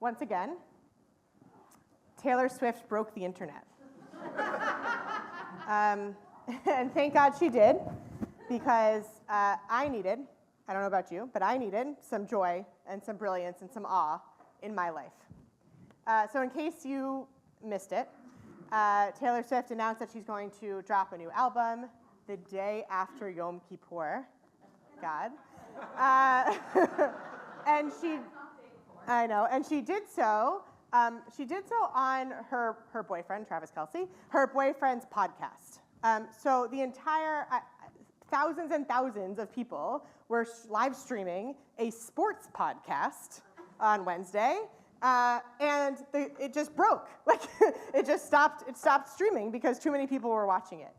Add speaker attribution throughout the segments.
Speaker 1: once again, Taylor Swift broke the internet. And thank God she did, because I don't know about you, but I needed some joy and some brilliance and some awe in my life. So in case you missed it, Taylor Swift announced that she's going to drop a new album the day after Yom Kippur. God. And she did so on her boyfriend, Travis Kelce, her boyfriend's podcast. So the entire thousands and thousands of people were live streaming a sports podcast on Wednesday, and it just broke. Like it stopped streaming because too many people were watching it,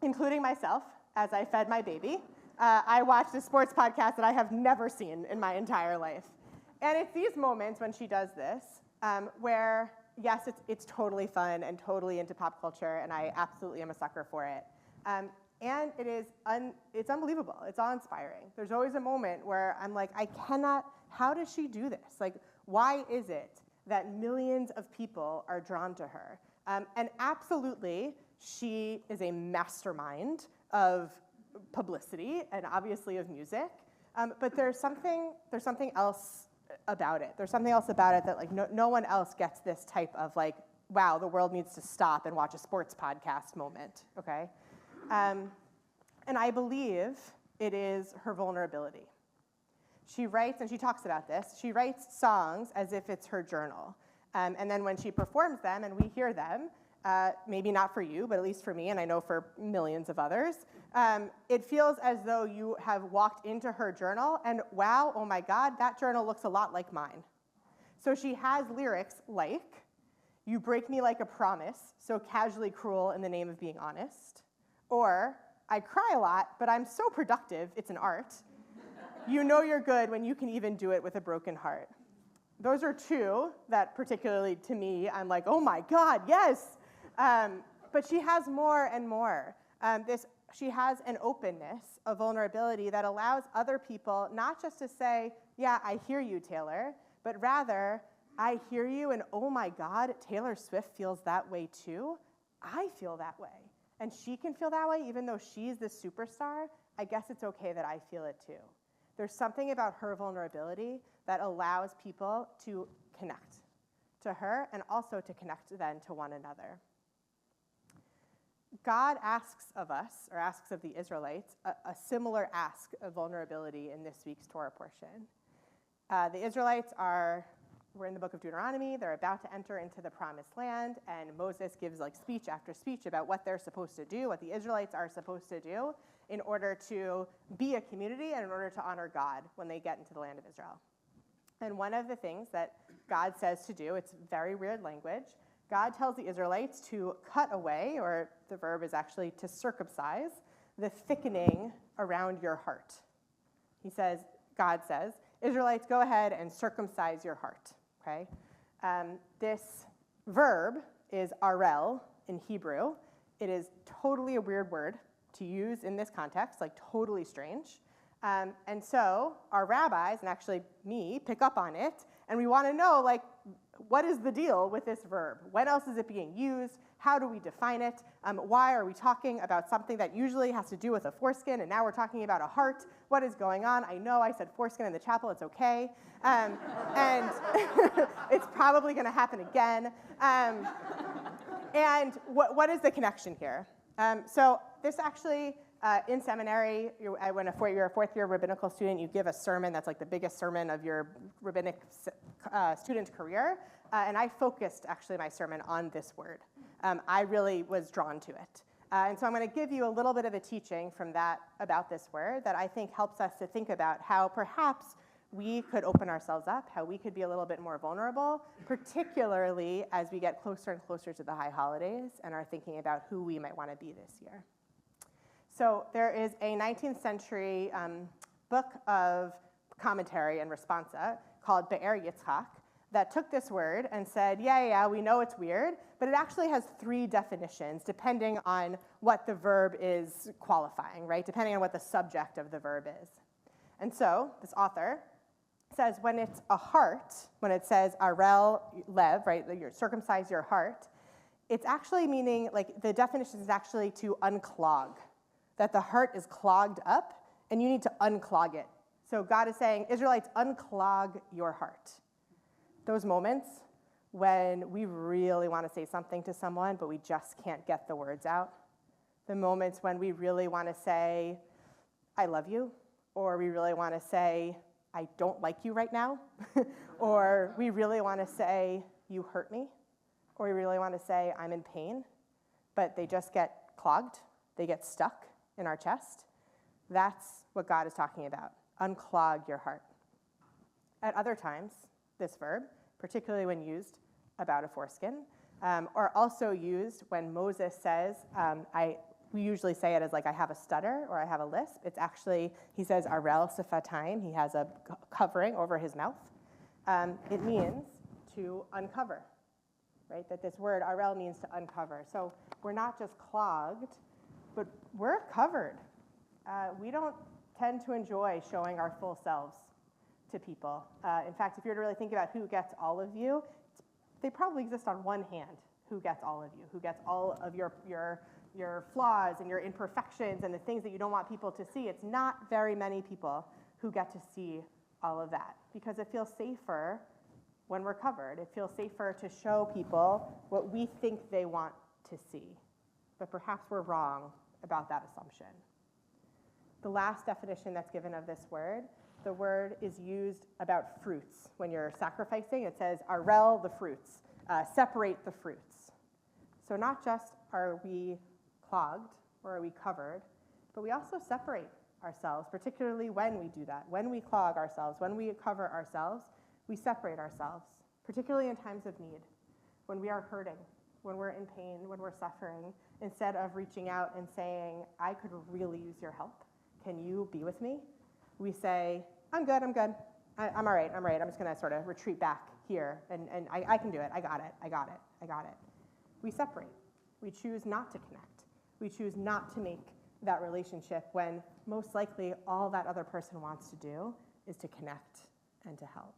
Speaker 1: including myself as I fed my baby. I watched a sports podcast that I have never seen in my entire life. And it's these moments when she does this where, yes, it's totally fun and totally into pop culture, and I absolutely am a sucker for it. And it's unbelievable. It's awe-inspiring. There's always a moment where I'm like, how does she do this? Like, why is it that millions of people are drawn to her? And absolutely, she is a mastermind of publicity and obviously of music. But there's something else about it. There's something else about it that like no one else gets this type of like, wow, the world needs to stop and watch a sports podcast moment, okay? And I believe it is her vulnerability. She writes, and she talks about this, she writes songs as if it's her journal. And then when she performs them and we hear them, maybe not for you, but at least for me, and I know for millions of others, it feels as though you have walked into her journal and wow, oh my God, that journal looks a lot like mine. So she has lyrics like, "You break me like a promise, so casually cruel in the name of being honest," or, "I cry a lot, but I'm so productive, it's an art. You know you're good when you can even do it with a broken heart." Those are two that particularly to me, I'm like, oh my God, yes. But she has more and more. She has an openness, a vulnerability that allows other people not just to say, yeah, I hear you, Taylor, but rather, I hear you, and oh my God, Taylor Swift feels that way too. I feel that way. And she can feel that way even though she's the superstar. I guess it's okay that I feel it too. There's something about her vulnerability that allows people to connect to her and also to connect then to one another. God asks of us, or asks of the Israelites, a similar ask of vulnerability in this week's Torah portion. The Israelites we're in the book of Deuteronomy, they're about to enter into the promised land, and Moses gives like speech after speech about what they're supposed to do, what the Israelites are supposed to do in order to be a community and in order to honor God when they get into the land of Israel. And one of the things that God says to do, it's very weird language, God tells the Israelites to cut away, or the verb is actually to circumcise, the thickening around your heart. God says, Israelites, go ahead and circumcise your heart, okay? This verb is arel in Hebrew. It is totally a weird word to use in this context, like totally strange. And so our rabbis, and actually me, pick up on it, and we want to know, like, what is the deal with this verb? When else is it being used? How do we define it? Why are we talking about something that usually has to do with a foreskin, and now we're talking about a heart? What is going on? I know I said foreskin in the chapel, it's okay. And it's probably going to happen again. And what is the connection here? So this actually, in seminary, when you're a fourth-year rabbinical student, you give a sermon that's like the biggest sermon of your rabbinic student career. And I focused, actually, my sermon on this word. I really was drawn to it. And so I'm going to give you a little bit of a teaching from that about this word that I think helps us to think about how perhaps we could open ourselves up, how we could be a little bit more vulnerable, particularly as we get closer and closer to the high holidays and are thinking about who we might want to be this year. So there is a 19th century book of commentary and responsa called Be'er Yitzchak that took this word and said, yeah, we know it's weird, but it actually has 3 definitions depending on what the verb is qualifying, right? Depending on what the subject of the verb is. And so this author says when it's a heart, when it says arel lev, right, that you're circumcise your heart, it's actually meaning, like, the definition is actually to unclog, that the heart is clogged up and you need to unclog it. So God is saying, Israelites, unclog your heart. Those moments when we really want to say something to someone, but we just can't get the words out. The moments when we really want to say, I love you, or we really want to say, I don't like you right now, or we really want to say, you hurt me, or we really want to say, I'm in pain, but they just get clogged, they get stuck in our chest. That's what God is talking about. Unclog your heart. At other times, this verb, particularly when used about a foreskin, are also used when Moses says, we usually say it as like, I have a stutter or I have a lisp. It's actually, he says, arel sefatayim. He has a covering over his mouth. It means to uncover, right? That this word, arel, means to uncover. So we're not just clogged, but we're covered. We don't tend to enjoy showing our full selves to people. In fact, if you were to really think about who gets all of you, they probably exist on one hand, who gets all of you, who gets all of your flaws and your imperfections and the things that you don't want people to see. It's not very many people who get to see all of that because it feels safer when we're covered. It feels safer to show people what we think they want to see. But perhaps we're wrong about that assumption. The last definition that's given of this word, the word is used about fruits. When you're sacrificing, it says, arel the fruits, separate the fruits. So not just are we clogged or are we covered, but we also separate ourselves, particularly when we do that. When we clog ourselves, when we cover ourselves, we separate ourselves, particularly in times of need, when we are hurting, when we're in pain, when we're suffering. Instead of reaching out and saying, I could really use your help. Can you be with me? We say, I'm good. I'm all right. I'm just going to sort of retreat back here, and I can do it. I got it. We separate. We choose not to connect. We choose not to make that relationship when most likely all that other person wants to do is to connect and to help.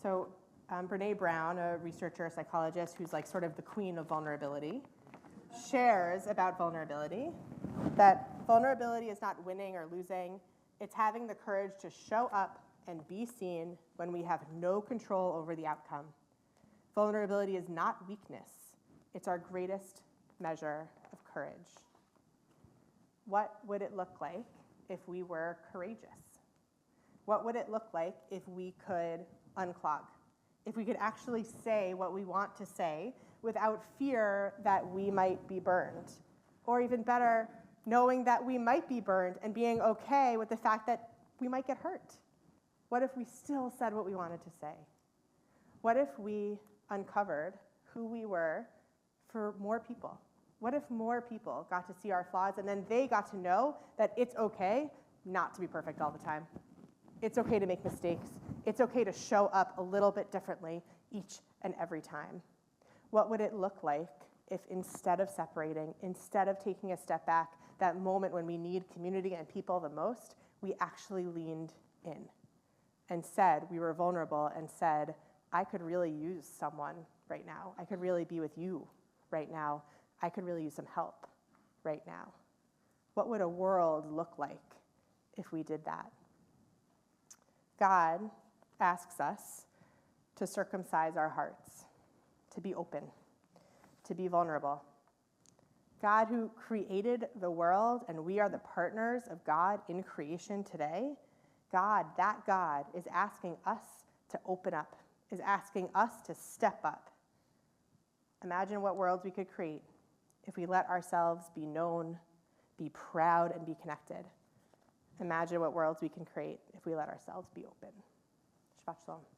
Speaker 1: So Brene Brown, a researcher, a psychologist who's like sort of the queen of vulnerability, shares about vulnerability, that vulnerability is not winning or losing. It's having the courage to show up and be seen when we have no control over the outcome. Vulnerability is not weakness. It's our greatest measure of courage. What would it look like if we were courageous? What would it look like if we could unclog? If we could actually say what we want to say without fear that we might be burned? Or even better, knowing that we might be burned and being okay with the fact that we might get hurt? What if we still said what we wanted to say? What if we uncovered who we were for more people? What if more people got to see our flaws and then they got to know that it's okay not to be perfect all the time? It's okay to make mistakes. It's okay to show up a little bit differently each and every time. What would it look like if instead of separating, instead of taking a step back, that moment when we need community and people the most, we actually leaned in and said, we were vulnerable and said, I could really use someone right now. I could really be with you right now. I could really use some help right now. What would a world look like if we did that? God asks us to circumcise our hearts, to be open, to be vulnerable. God who created the world, and we are the partners of God in creation today, that God is asking us to open up, is asking us to step up. Imagine what worlds we could create if we let ourselves be known, be proud, and be connected. Imagine what worlds we can create if we let ourselves be open. Shabbat shalom.